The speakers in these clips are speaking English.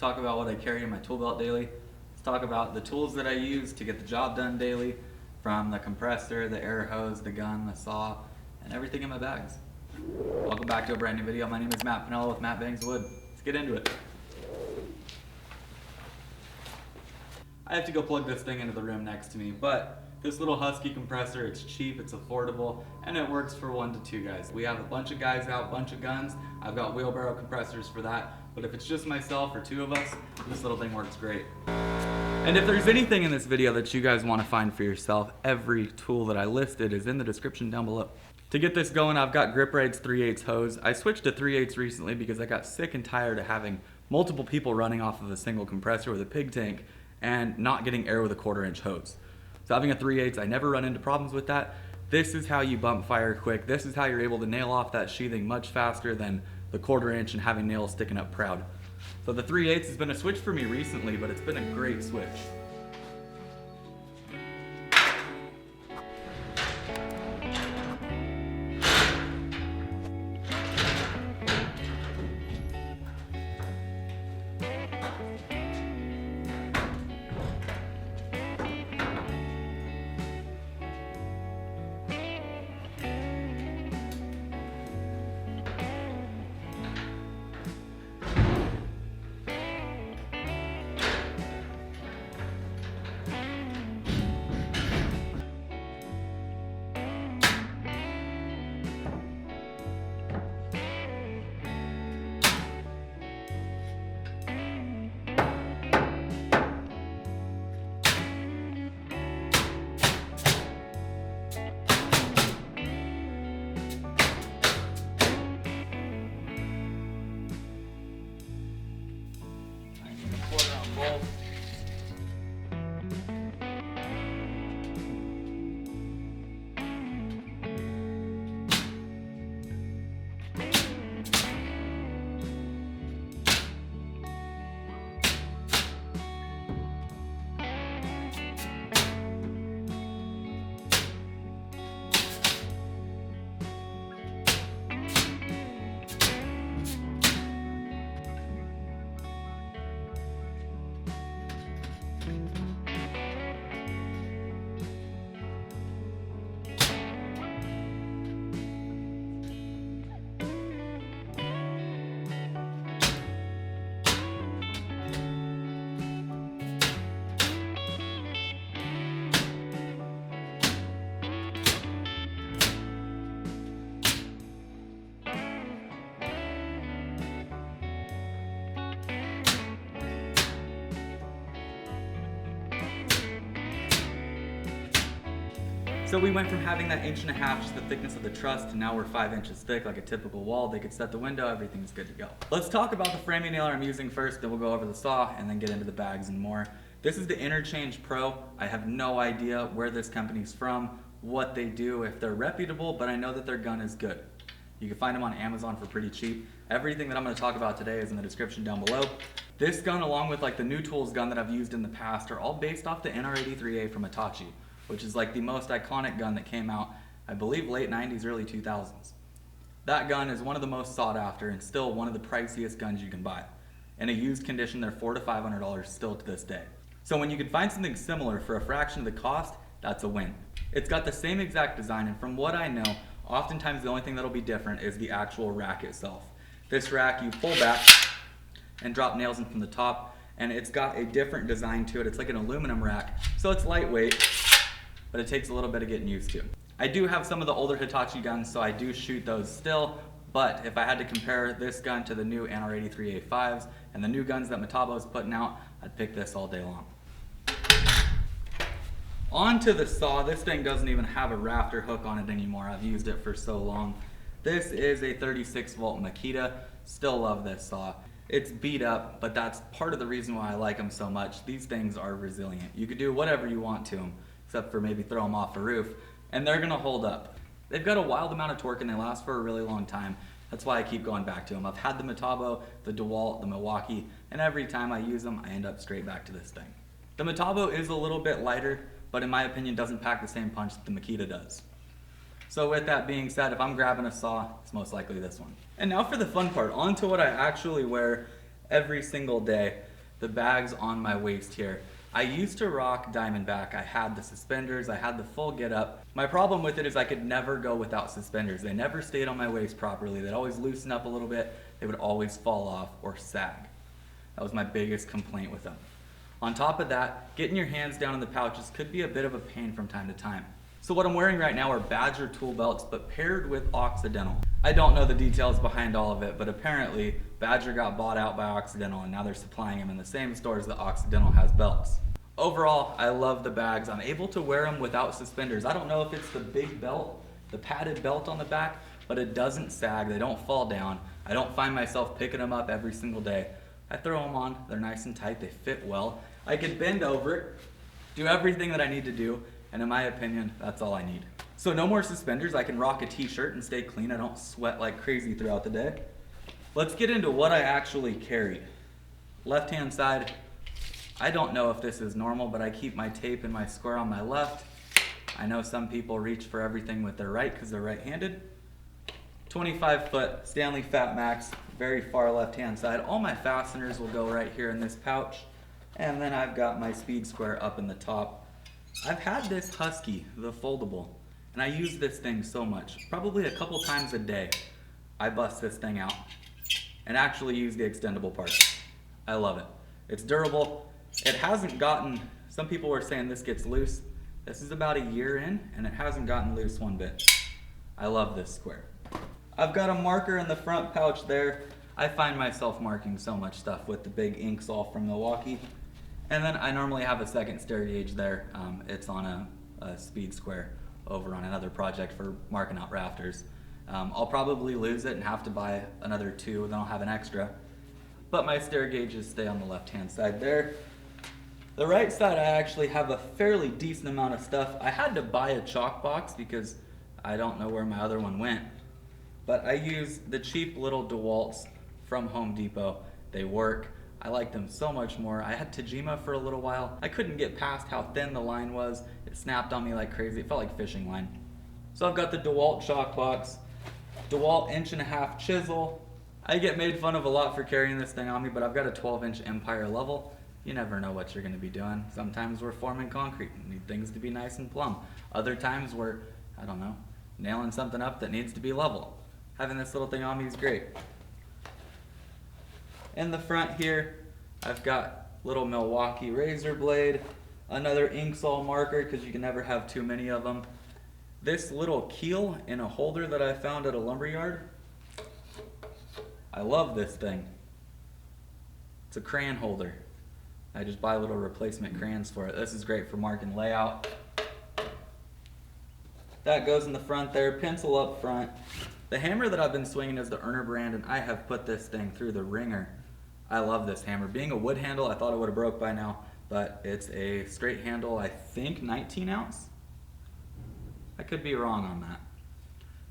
talk about what I carry in my tool belt daily. Let's talk about the tools that I use to get the job done daily, from the compressor, the air hose, the gun, the saw, and everything in my bags. Welcome back to a brand new video. My name is Matt Pinella with MattBangsWood. Let's get into it. I have to go plug this thing into the room next to me, but this little Husky compressor, it's cheap, it's affordable, and it works for 1 to 2 guys. We have a bunch of guys out, bunch of guns. I've got wheelbarrow compressors for that, but if it's just myself or 2 of us, this little thing works great. And if there's anything in this video that you guys want to find for yourself, every tool that I listed is in the description down below. To get this going, I've got Grip Raid's 3/8 hose. I switched to 3/8 recently because I got sick and tired of having multiple people running off of a single compressor with a pig tank and not getting air with a 1/4 inch hose. So having a 3/8, I never run into problems with that. This is how you bump fire quick. This is how you're able to nail off that sheathing much faster than the 1/4 inch and having nails sticking up proud. So the 3/8 has been a switch for me recently, but it's been a great switch. So we went from having that 1.5 inch, just the thickness of the truss, to now we're 5 inches thick like a typical wall. They could set the window, everything's good to go. Let's talk about the framing nailer I'm using first, then we'll go over the saw and then get into the bags and more. This is the Interchange Pro. I have no idea where this company's from, what they do, if they're reputable, but I know that their gun is good. You can find them on Amazon for pretty cheap. Everything that I'm going to talk about today is in the description down below. This gun, along with like the New Tools gun that I've used in the past, are all based off the NR83A from Hitachi, which is like the most iconic gun that came out, I believe, late 90s, early 2000s. That gun is one of the most sought after and still one of the priciest guns you can buy. In a used condition, they're $400 to $500 still to this day. So when you can find something similar for a fraction of the cost, that's a win. It's got the same exact design, and from what I know, oftentimes the only thing that'll be different is the actual rack itself. This rack you pull back and drop nails in from the top, and it's got a different design to it. It's like an aluminum rack, so it's lightweight, but it takes a little bit of getting used to. I do have some of the older Hitachi guns, so I do shoot those still, but if I had to compare this gun to the new NR83A5s and the new guns that Makita is putting out, I'd pick this all day long. On to the saw. This thing doesn't even have a rafter hook on it anymore. I've used it for so long. This is a 36 volt Makita. Still love this saw. It's beat up, but that's part of the reason why I like them so much. These things are resilient. You could do whatever you want to them, except for maybe throw them off a roof, and they're gonna hold up. They've got a wild amount of torque and they last for a really long time. That's why I keep going back to them. I've had the Makita, the DeWalt, the Milwaukee, and every time I use them, I end up straight back to this thing. The Makita is a little bit lighter, but in my opinion doesn't pack the same punch that the Makita does. So with that being said, if I'm grabbing a saw, it's most likely this one. And now for the fun part, on to what I actually wear every single day. the bags on my waist here. I used to rock Diamondback. I had the suspenders, I had the full get up. My problem with it is I could never go without suspenders. They never stayed on my waist properly. They'd always loosen up a little bit. They would always fall off or sag. That was my biggest complaint with them. On top of that, getting your hands down in the pouches could be a bit of a pain from time to time. So what I'm wearing right now are Badger tool belts, but paired with Occidental. I don't know the details behind all of it, but apparently Badger got bought out by Occidental and now they're supplying them in the same stores that Occidental has belts. Overall, I love the bags. I'm able to wear them without suspenders. I don't know if it's the big belt, the padded belt on the back, but it doesn't sag, they don't fall down. I don't find myself picking them up every single day. I throw them on, they're nice and tight, they fit well. I can bend over it, do everything that I need to do, and in my opinion, that's all I need. So no more suspenders, I can rock a t-shirt and stay clean. I don't sweat like crazy throughout the day. Let's get into what I actually carry. Left-hand side, I don't know if this is normal, but I keep my tape and my square on my left. I know some people reach for everything with their right because they're right-handed. 25-foot Stanley Fat Max, very far left-hand side. All my fasteners will go right here in this pouch. And then I've got my speed square up in the top. I've had this Husky, the foldable, and I use this thing so much. Probably a couple times a day, I bust this thing out and actually use the extendable part. I love it. It's durable. It hasn't gotten, some people were saying this gets loose. This is about a year in and it hasn't gotten loose one bit. I love this square. I've got a marker in the front pouch there. I find myself marking so much stuff with the big ink saw from Milwaukee. And then I normally have a second stair gauge there. It's on a speed square over on another project for marking out rafters. I'll probably lose it and have to buy another two, then I'll have an extra. But my stair gauges stay on the left-hand side there. The right side, I actually have a fairly decent amount of stuff. I had to buy a chalk box because I don't know where my other one went. But I use the cheap little DeWalt's from Home Depot. They work. I like them so much more. I had Tajima for a little while. I couldn't get past how thin the line was. It snapped on me like crazy. It felt like fishing line. So I've got the DeWalt chalk box, DeWalt 1.5" chisel. I get made fun of a lot for carrying this thing on me, but I've got a 12-inch Empire level. You never know what you're gonna be doing. Sometimes we're forming concrete and need things to be nice and plumb. Other times we're, I don't know, nailing something up that needs to be level. Having this little thing on me is great. In the front here, I've got little Milwaukee razor blade, another Inksol marker because you can never have too many of them. This little keel in a holder that I found at a lumberyard. I love this thing. It's a crayon holder. I just buy little replacement crayons for it. This is great for marking layout. That goes in the front there, pencil up front. The hammer that I've been swinging is the Erner brand, and I have put this thing through the ringer. I love this hammer. Being a wood handle, I thought it would have broke by now, but it's a straight handle, I think 19 ounce. I could be wrong on that.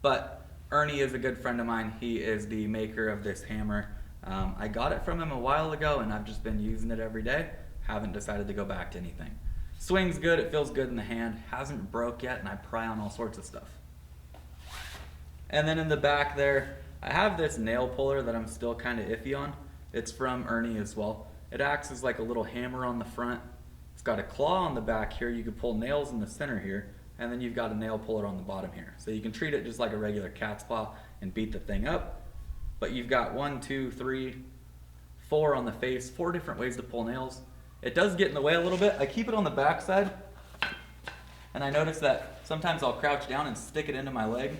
But Ernie is a good friend of mine. He is the maker of this hammer. I got it from him a while ago and I've just been using it every day. Haven't decided to go back to anything. Swings good, it feels good in the hand. Hasn't broke yet and I pry on all sorts of stuff. And then in the back there, I have this nail puller that I'm still kind of iffy on. It's from Ernie as well. It acts as like a little hammer on the front. It's got a claw on the back here. You can pull nails in the center here. And then you've got a nail puller on the bottom here. So you can treat it just like a regular cat's paw and beat the thing up. But you've got 1, 2, 3, 4 on the face, 4 different ways to pull nails. It does get in the way a little bit. I keep it on the back side. And I notice that sometimes I'll crouch down and stick it into my leg.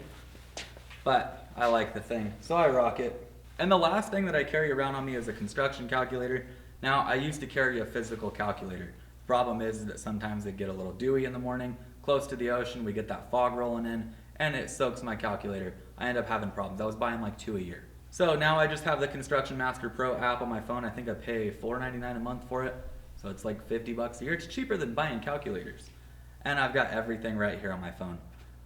But I like the thing, so I rock it. And the last thing that I carry around on me is a construction calculator. Now, I used to carry a physical calculator. Problem is that sometimes it get a little dewy in the morning. Close to the ocean, we get that fog rolling in, and it soaks my calculator. I end up having problems. I was buying like 2 a year. So now I just have the Construction Master Pro app on my phone. I think I pay $4.99 a month for it. So it's like 50 bucks a year. It's cheaper than buying calculators. And I've got everything right here on my phone.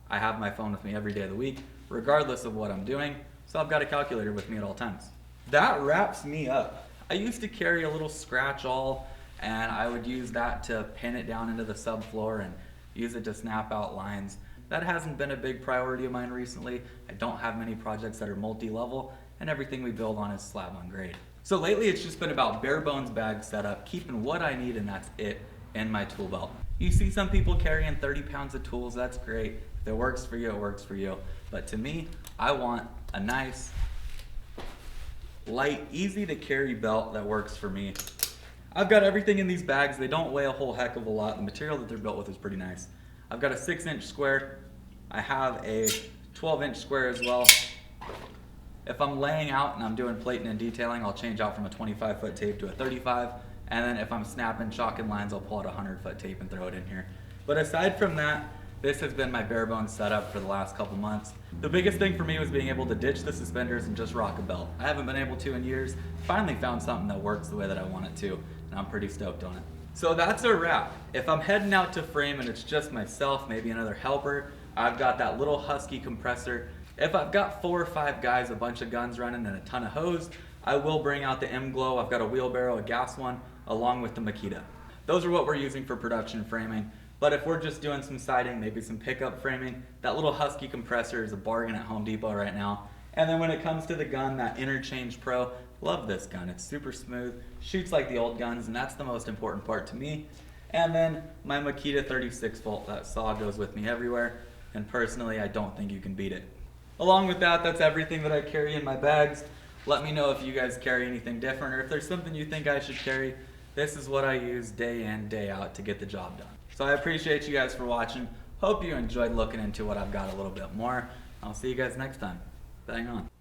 I have my phone with me every day of the week, regardless of what I'm doing. So I've got a calculator with me at all times. That wraps me up. I used to carry a little scratch awl and I would use that to pin it down into the subfloor and use it to snap out lines. That hasn't been a big priority of mine recently. I don't have many projects that are multi-level and everything we build on is slab on grade. So lately it's just been about bare bones bag setup, keeping what I need and that's it in my tool belt. You see some people carrying 30 pounds of tools, that's great. If it works for you, it works for you. But to me, I want a nice, light, easy to carry belt that works for me. I've got everything in these bags. They don't weigh a whole heck of a lot. The material that they're built with is pretty nice. I've got a 6-inch square. I have a 12-inch square as well. If I'm laying out and I'm doing plating and detailing, I'll change out from a 25-foot tape to a 35. And then if I'm snapping, chalking lines, I'll pull out a 100-foot tape and throw it in here. But aside from that, this has been my bare bones setup for the last couple months. The biggest thing for me was being able to ditch the suspenders and just rock a belt. I haven't been able to in years. Finally found something that works the way that I want it to, and I'm pretty stoked on it. So that's a wrap. If I'm heading out to frame and it's just myself, maybe another helper, I've got that little Husky compressor. If I've got 4 or 5 guys, a bunch of guns running and a ton of hose, I will bring out the M-Glow. I've got a wheelbarrow, a gas one, along with the Makita. Those are what we're using for production framing. But if we're just doing some siding, maybe some pickup framing, that little Husky compressor is a bargain at Home Depot right now. And then when it comes to the gun, that Interchange Pro, love this gun. It's super smooth, shoots like the old guns, and that's the most important part to me. And then my Makita 36 volt, that saw goes with me everywhere. And personally, I don't think you can beat it. Along with that, that's everything that I carry in my bags. Let me know if you guys carry anything different or if there's something you think I should carry. This is what I use day in, day out to get the job done. So I appreciate you guys for watching. Hope you enjoyed looking into what I've got a little bit more. I'll see you guys next time. Bang on.